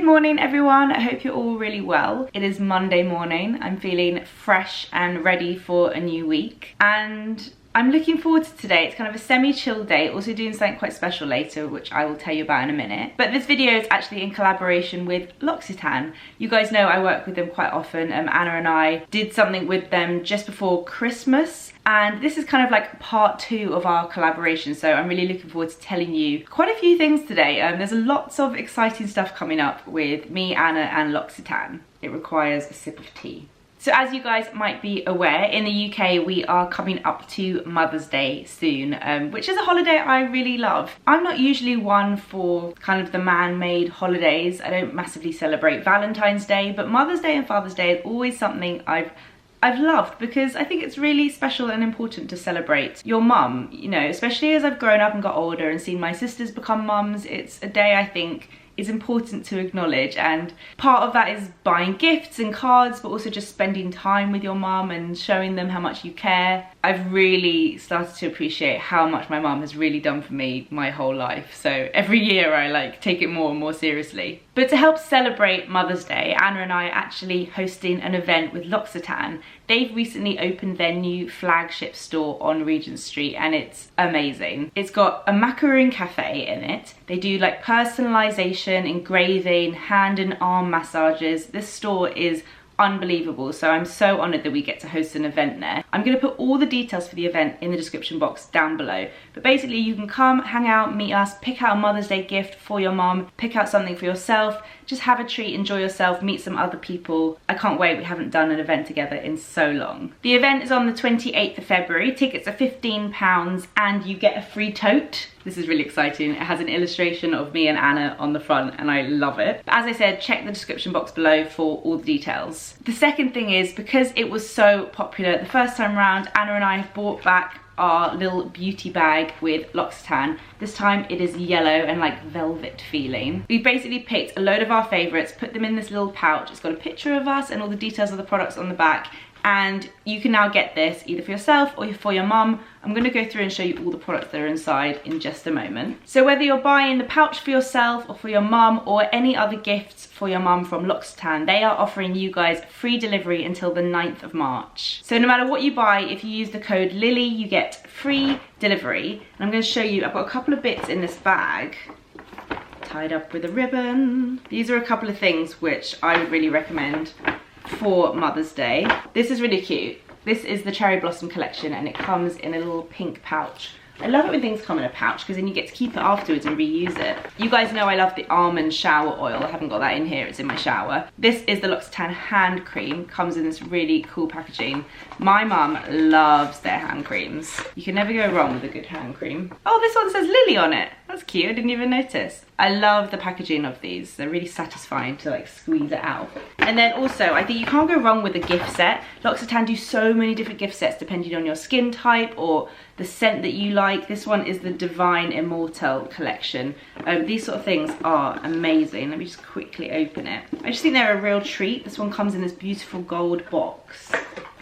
Good morning everyone, I hope you're all really well. It is Monday morning, I'm feeling fresh and ready for a new week and I'm looking forward to today. It's kind of a semi-chill day, also doing something quite special later which I will tell you about in a minute. But this video is actually in collaboration with L'Occitane. You guys know I work with them quite often. Anna and I did something with them just before Christmas and this is kind of like part 2 of our collaboration, so I'm really looking forward to telling you quite a few things today. There's lots of exciting stuff coming up with me, Anna and L'Occitane. It requires a sip of tea. So as you guys might be aware, in the UK we are coming up to Mother's Day soon, which is a holiday I really love. I'm not usually one for kind of the man-made holidays. I don't massively celebrate Valentine's Day, but Mother's Day and Father's Day is always something I've loved because I think it's really special and important to celebrate your mum, you know, especially as I've grown up and got older and seen my sisters become mums. It's a day I think is important to acknowledge, and part of that is buying gifts and cards, but also just spending time with your mum and showing them how much you care. I've really started to appreciate how much my mum has really done for me my whole life, so every year I like take it more and more seriously. But to help celebrate Mother's Day, Anna and I are actually hosting an event with L'Occitane. They've recently opened their new flagship store on Regent Street and it's amazing. It's got a macaroon cafe in it. They do like personalization, engraving, hand and arm massages. This store is unbelievable, so I'm so honoured that we get to host an event there. I'm going to put all the details for the event in the description box down below, but basically you can come, hang out, meet us, pick out a Mother's Day gift for your mum, pick out something for yourself, just have a treat, enjoy yourself, meet some other people. I can't wait, we haven't done an event together in so long. The event is on the 28th of February, tickets are £15 and you get a free tote. This is really exciting. It has an illustration of me and Anna on the front and I love it. But as I said, check the description box below for all the details. The second thing is, because it was so popular the first time round, Anna and I have brought back our little beauty bag with L'Occitane. This time it is yellow and like velvet feeling. We basically picked a load of our favourites, put them in this little pouch. It's got a picture of us and all the details of the products on the back. And you can now get this either for yourself or for your mum. I'm going to go through and show you all the products that are inside in just a moment. So whether you're buying the pouch for yourself or for your mum or any other gifts for your mum from L'Occitane, they are offering you guys free delivery until the 9th of March. So no matter what you buy, if you use the code LILY, you get free delivery. And I'm going to show you, I've got a couple of bits in this bag tied up with a ribbon. These are a couple of things which I would really recommend for Mother's Day. This is really cute. This is the Cherry Blossom collection and it comes in a little pink pouch. I love it when things come in a pouch because then you get to keep it afterwards and reuse it. You guys know I love the almond shower oil. I haven't got that in here, it's in my shower. This is the L'Occitane hand cream, comes in this really cool packaging. My mum loves their hand creams. You can never go wrong with a good hand cream. Oh, this one says Lily on it. That's cute, I didn't even notice. I love the packaging of these. They're really satisfying to like squeeze it out. And then also, I think you can't go wrong with a gift set. L'Occitane do so many different gift sets depending on your skin type or the scent that you like. This one is the Divine Immortal collection. These sort of things are amazing. Let me just quickly open it. I just think they're a real treat. This one comes in this beautiful gold box.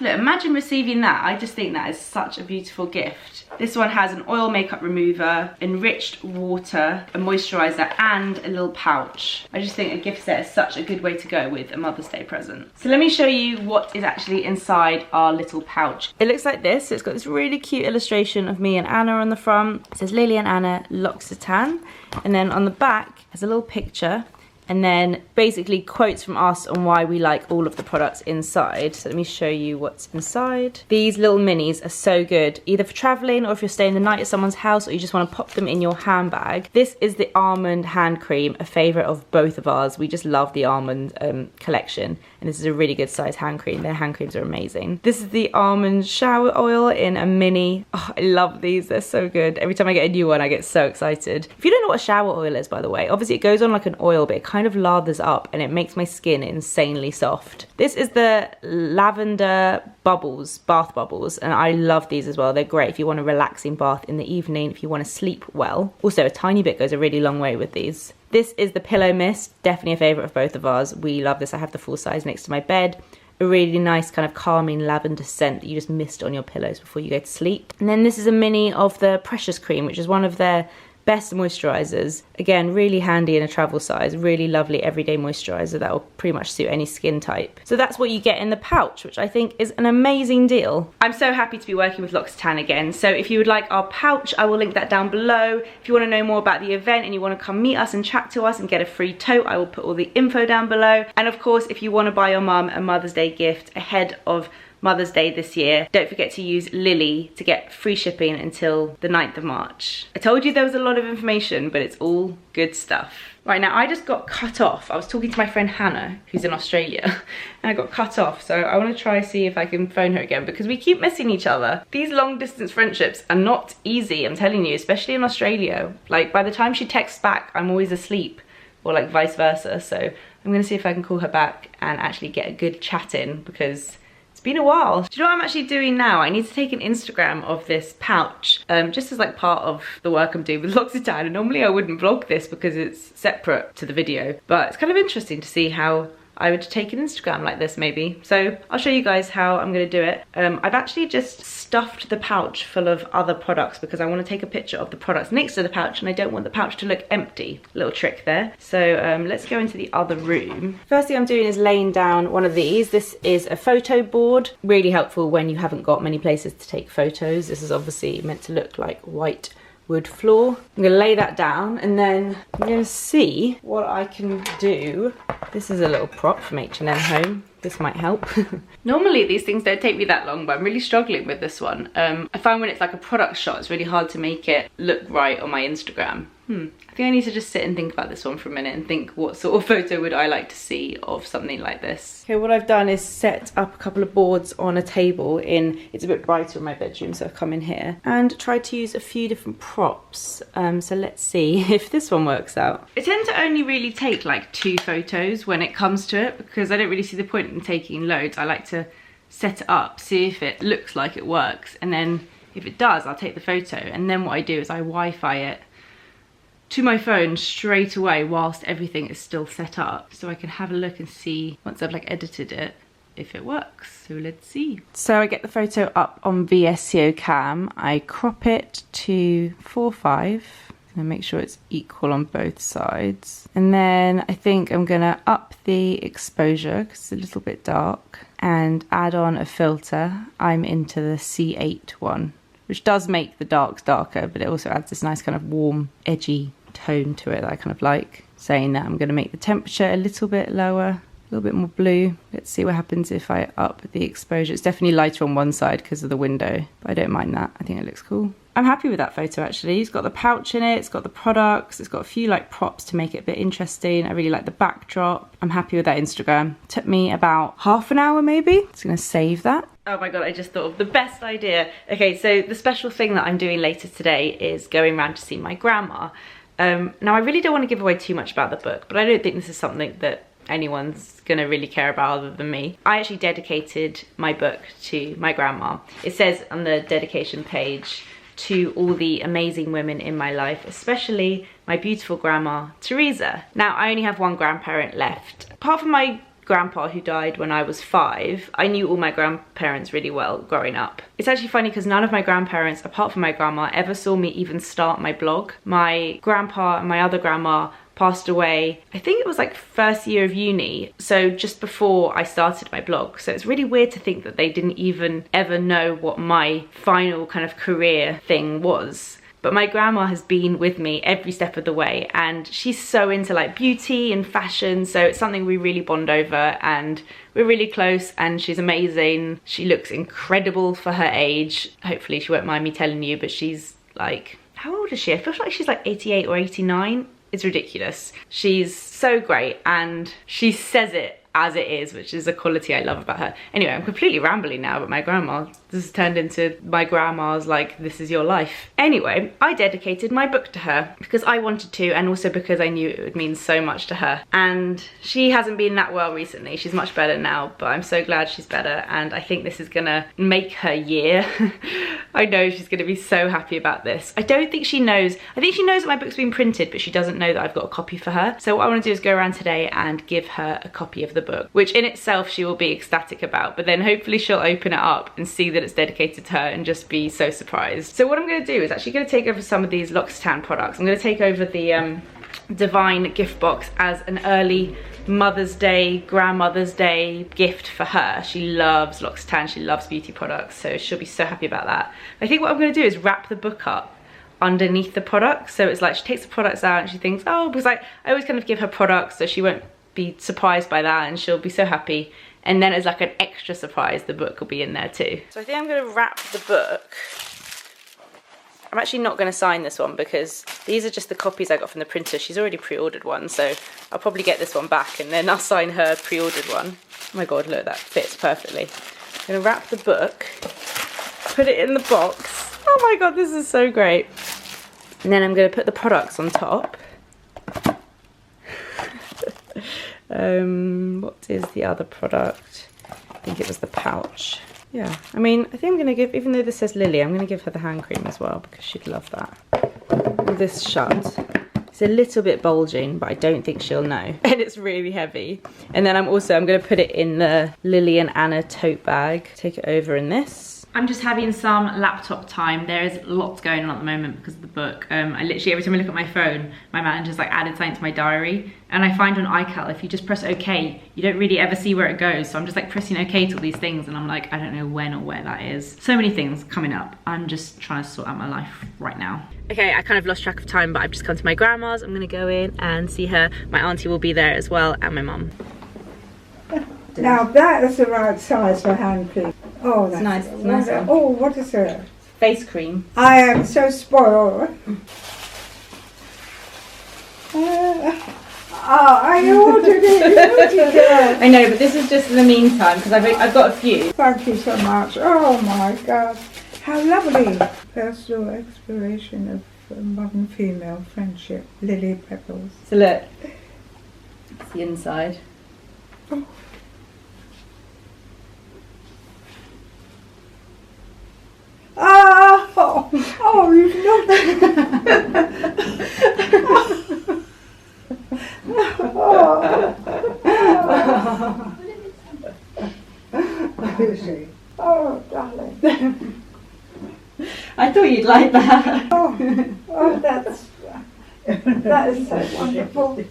Look, imagine receiving that. I just think that is such a beautiful gift. This one has an oil makeup remover, enriched water, a moisturizer, and a little pouch. I just think a gift set is such a good way to go with a Mother's Day present. So let me show you what is actually inside our little pouch. It looks like this. It's got this really cute illustration of me and Anna on the front. It says Lily and Anna, L'Occitane. And then on the back has a little picture and then basically quotes from us on why we like all of the products inside. So let me show you what's inside. These little minis are so good, either for traveling or if you're staying the night at someone's house or you just want to pop them in your handbag. This is the almond hand cream, a favorite of both of ours. We just love the almond collection, and this is a really good size hand cream. Their hand creams are amazing. This is the almond shower oil in a mini. Oh, I love these, they're so good. Every time I get a new one, I get so excited. If you don't know what shower oil is, by the way, obviously it goes on like an oil, but it kind of lathers up and it makes my skin insanely soft. This is the lavender bubbles, bath bubbles, and I love these as well. They're great if you want a relaxing bath in the evening, if you want to sleep well. Also, a tiny bit goes a really long way with these. This is the pillow mist, definitely a favourite of both of ours. We love this. I have the full size next to my bed. A really nice kind of calming lavender scent that you just mist on your pillows before you go to sleep. And then this is a mini of the Precious Cream, which is one of their best moisturizers. Again, really handy in a travel size, really lovely everyday moisturizer that will pretty much suit any skin type. So that's what you get in the pouch, which I think is an amazing deal. I'm so happy to be working with L'Occitane again. So if you would like our pouch, I will link that down below. If you want to know more about the event and you want to come meet us and chat to us and get a free tote, I will put all the info down below. And of course, if you want to buy your mum a Mother's Day gift ahead of Mother's Day this year, don't forget to use Lily to get free shipping until the 9th of March. I told you there was a lot of information, but it's all good stuff. Right, now I just got cut off. I was talking to my friend Hannah, who's in Australia, and I got cut off. So I want to try see if I can phone her again because we keep missing each other. These long distance friendships are not easy, I'm telling you, especially in Australia. Like by the time she texts back, I'm always asleep, or like vice versa. So I'm gonna see if I can call her back and actually get a good chat in because it's been a while. Do you know what I'm actually doing now? I need to take an Instagram of this pouch, just as like part of the work I'm doing with L'Occitane. And normally I wouldn't vlog this because it's separate to the video, but it's kind of interesting to see how I would take an Instagram like this maybe. So I'll show you guys how I'm gonna do it. I've actually just stuffed the pouch full of other products because I wanna take a picture of the products next to the pouch and I don't want the pouch to look empty. Little trick there. So let's go into the other room. First thing I'm doing is laying down one of these. This is a photo board. Really helpful when you haven't got many places to take photos. This is obviously meant to look like white wood floor. I'm gonna lay that down and then I'm gonna see what I can do. This is a little prop from H&M Home. This might help. Normally these things don't take me that long, but I'm really struggling with this one. I find when it's like a product shot, it's really hard to make it look right on my Instagram. I think I need to just sit and think about this one for a minute and think what sort of photo would I like to see of something like this. Okay, what I've done is set up a couple of boards on a table it's a bit brighter in my bedroom, so I've come in here and tried to use a few different props. So let's see if this one works out. I tend to only really take like 2 photos when it comes to it because I don't really see the point in taking loads. I like to set it up, see if it looks like it works, and then if it does, I'll take the photo, and then what I do is I Wi-Fi it to my phone straight away whilst everything is still set up, so I can have a look and see once I've like edited it if it works. So let's see. So I get the photo up on VSCO Cam, I crop it to 4:5 and make sure it's equal on both sides, and then I think I'm gonna up the exposure because it's a little bit dark and add on a filter. I'm into the C8 one, which does make the darks darker, but it also adds this nice kind of warm, edgy tone to it that I kind of like. Saying that, I'm going to make the temperature a little bit lower, a little bit more blue. Let's see what happens if I up the exposure. It's definitely lighter on one side because of the window, but I don't mind that. I think it looks cool. I'm happy with that photo actually. It's got the pouch in it, it's got the products, it's got a few like props to make it a bit interesting. I really like the backdrop. I'm happy with that Instagram. Took me about half an hour maybe. Just gonna save that. Oh my god, I just thought of the best idea. Okay, so the special thing that I'm doing later today is going around to see my grandma. Now I really don't want to give away too much about the book, but I don't think this is something that anyone's gonna really care about other than me. I actually dedicated my book to my grandma. It says on the dedication page, to all the amazing women in my life, especially my beautiful grandma, Teresa. Now, I only have one grandparent left. Apart from my grandpa who died when I was 5, I knew all my grandparents really well growing up. It's actually funny because none of my grandparents, apart from my grandma, ever saw me even start my blog. My grandpa and my other grandma passed away, I think it was like first year of uni, so just before I started my blog. So it's really weird to think that they didn't even ever know what my final kind of career thing was. But my grandma has been with me every step of the way, and she's so into like beauty and fashion, so it's something we really bond over, and we're really close, and she's amazing. She looks incredible for her age. Hopefully she won't mind me telling you, but she's like, how old is she? I feel like she's like 88 or 89. It's ridiculous. She's so great, and she says it as it is, which is a quality I love about her. Anyway, I'm completely rambling now, but my grandma, this has turned into my grandma's like, this is your life. Anyway, I dedicated my book to her because I wanted to, and also because I knew it would mean so much to her. And she hasn't been that well recently. She's much better now, but I'm so glad she's better, and I think this is gonna make her year. I know she's gonna be so happy about this. I don't think she knows, I think she knows that my book's been printed, but she doesn't know that I've got a copy for her. So what I wanna do is go around today and give her a copy of the book, which in itself she will be ecstatic about, but then hopefully she'll open it up and see that it's dedicated to her and just be so surprised. So what I'm going to do is actually going to take over some of these L'Occitane products. I'm going to take over the Divine gift box as an early Mother's Day, Grandmother's Day gift for her. She loves L'Occitane, she loves beauty products, so she'll be so happy about that. I think what I'm going to do is wrap the book up underneath the products, so it's like she takes the products out and she thinks, oh, because I always kind of give her products so she won't be surprised by that, and she'll be so happy. And then as like an extra surprise, the book will be in there too. So I think I'm going to wrap the book. I'm actually not going to sign this one because these are just the copies I got from the printer. She's already pre-ordered one, so I'll probably get this one back and then I'll sign her pre-ordered one. Oh my god, look, that fits perfectly. I'm going to wrap the book, put it in the box. Oh my god, this is so great. And then I'm going to put the products on top. What is the other product? I think it was the pouch. Yeah, I mean, I think I'm going to give, even though this says Lily, I'm going to give her the hand cream as well because she'd love that. With this shut, it's a little bit bulging, but I don't think she'll know. And it's really heavy. And then I'm going to put it in the Lily and Anna tote bag. Take it over in this. I'm just having some laptop time. There is lots going on at the moment because of the book. I literally, every time I look at my phone, my manager's like added something to my diary. And I find on iCal, if you just press OK, you don't really ever see where it goes. So I'm just like pressing OK to all these things and I'm like, I don't know when or where that is. So many things coming up. I'm just trying to sort out my life right now. Okay, I kind of lost track of time, but I've just come to my grandma's. I'm gonna go in and see her. My auntie will be there as well, and my mum. Now that is the right size for hand cream. Oh, that's nice. It's nice one. Oh, what is it? Face cream. I am so spoiled. I ordered it. I know, but this is just in the meantime because I've got a few. Thank you so much. Oh my God, how lovely! Personal exploration of modern female friendship, Lily Pebbles. So look, it's the inside. Oh. Oh, you've not. Oh, darling. I thought you'd like that. Oh, that is so wonderful.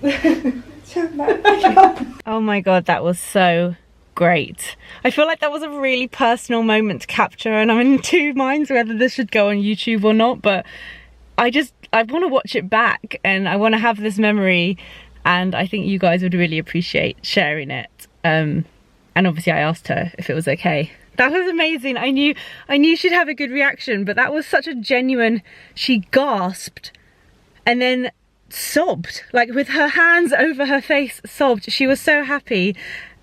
So much. Oh my god, that was so great. I feel like that was a really personal moment to capture, and I'm in two minds whether this should go on YouTube or not, but I want to watch it back and I want to have this memory, and I think you guys would really appreciate sharing it. And obviously I asked her if it was okay. That was amazing. I knew she'd have a good reaction, but that was such a genuine, she gasped and then sobbed, like with her hands over her face, sobbed. She was so happy.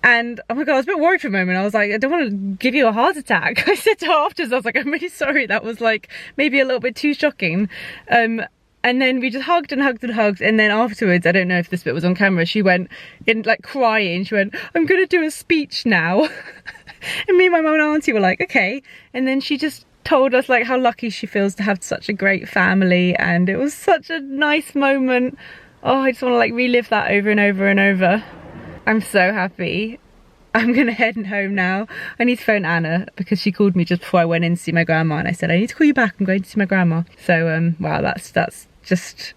And oh my god, I was a bit worried for a moment. I was like, I don't want to give you a heart attack. I said to her afterwards, I was like, I'm really sorry. That was like maybe a little bit too shocking. And then we just hugged and hugged and hugged. And then afterwards, I don't know if this bit was on camera, she went in like crying. She went, I'm going to do a speech now. And me and my mum and auntie were like, okay. And then she just told us like how lucky she feels to have such a great family. And it was such a nice moment. Oh, I just want to like relive that over and over and over. I'm so happy. I'm gonna head home now. I need to phone Anna because she called me just before I went in to see my grandma, and I said I need to call you back, I'm going to see my grandma. So wow, that's just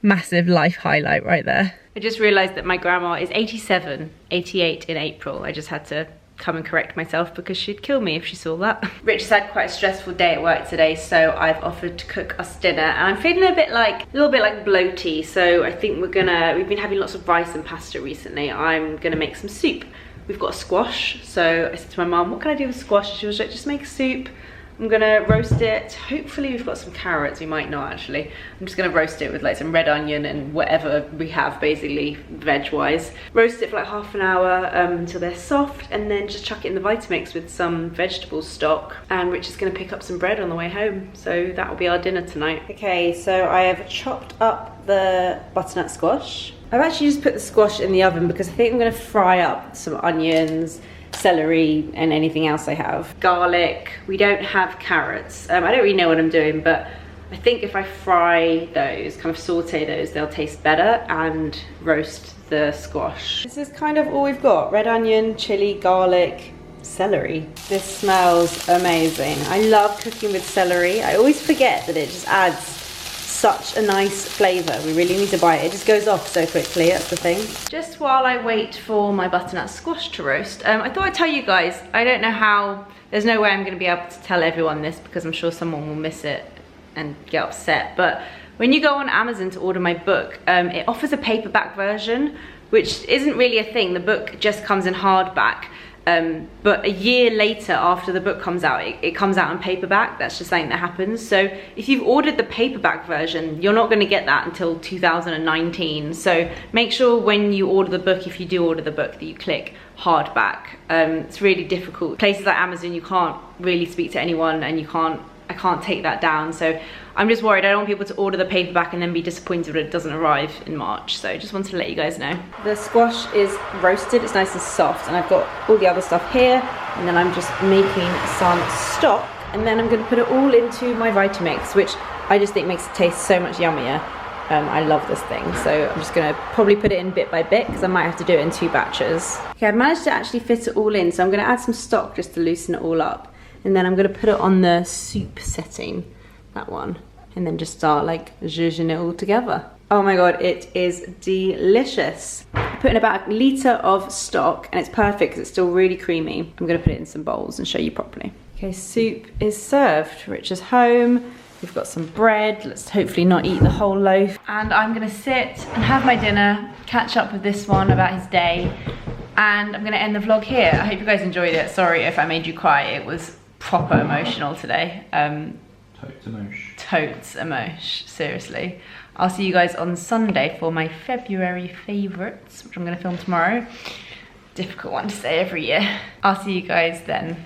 massive life highlight right there. I just realised that my grandma is 87, 88 in April. I just had to come and correct myself because she'd kill me if she saw that. Rich has had quite a stressful day at work today, so I've offered to cook us dinner, and I'm feeling a little bit like bloaty, so I think we've been having lots of rice and pasta recently. I'm gonna make some soup. We've got a squash, so I said to my mum, what can I do with squash? She was like, just make a soup. I'm gonna roast it. Hopefully we've got some carrots, we might not actually. I'm just gonna roast it with like some red onion and whatever we have basically veg-wise. Roast it for like half an hour until they're soft, and then just chuck it in the Vitamix with some vegetable stock. And Rich is gonna pick up some bread on the way home. So that will be our dinner tonight. Okay, so I have chopped up the butternut squash. I've actually just put the squash in the oven because I think I'm gonna fry up some onions, celery and anything else I have. Garlic, we don't have carrots. I don't really know what I'm doing, but I think if I fry those, kind of saute those, they'll taste better, and roast the squash. This is kind of all we've got. Red onion, chili, garlic, celery. This smells amazing. I love cooking with celery. I always forget that it just adds such a nice flavour. We really need to buy it. It just goes off so quickly, that's the thing. Just while I wait for my butternut squash to roast, I thought I'd tell you guys, I don't know how, there's no way I'm going to be able to tell everyone this because I'm sure someone will miss it and get upset, but when you go on Amazon to order my book, it offers a paperback version, which isn't really a thing. The book just comes in hardback. But a year later, after the book comes out, it comes out in paperback. That's just something that happens. So if you've ordered the paperback version, you're not going to get that until 2019. So make sure when you order the book, if you do order the book, that you click hardback. It's really difficult. Places like Amazon, you can't really speak to anyone, and I can't take that down. So I'm just worried. I don't want people to order the paperback and then be disappointed when it doesn't arrive in March. So just wanted to let you guys know. The squash is roasted, it's nice and soft, and I've got all the other stuff here, and then I'm just making some stock, and then I'm gonna put it all into my Vitamix, which I just think makes it taste so much yummier. I love this thing, so I'm just gonna probably put it in bit by bit because I might have to do it in 2 batches. Okay, I've managed to actually fit it all in, so I'm gonna add some stock just to loosen it all up. And then I'm gonna put it on the soup setting, that one, and then just start like zhuzhing it all together. Oh my God, it is delicious. I put in about 1 litre of stock, and it's perfect because it's still really creamy. I'm gonna put it in some bowls and show you properly. Okay, soup is served. Rich is home. We've got some bread. Let's hopefully not eat the whole loaf. And I'm gonna sit and have my dinner, catch up with this one about his day, and I'm gonna end the vlog here. I hope you guys enjoyed it. Sorry if I made you cry. It was proper emotional today. Totes emosh, seriously. I'll see you guys on Sunday for my February favourites, which I'm gonna film tomorrow. Difficult one to say every year. I'll see you guys then.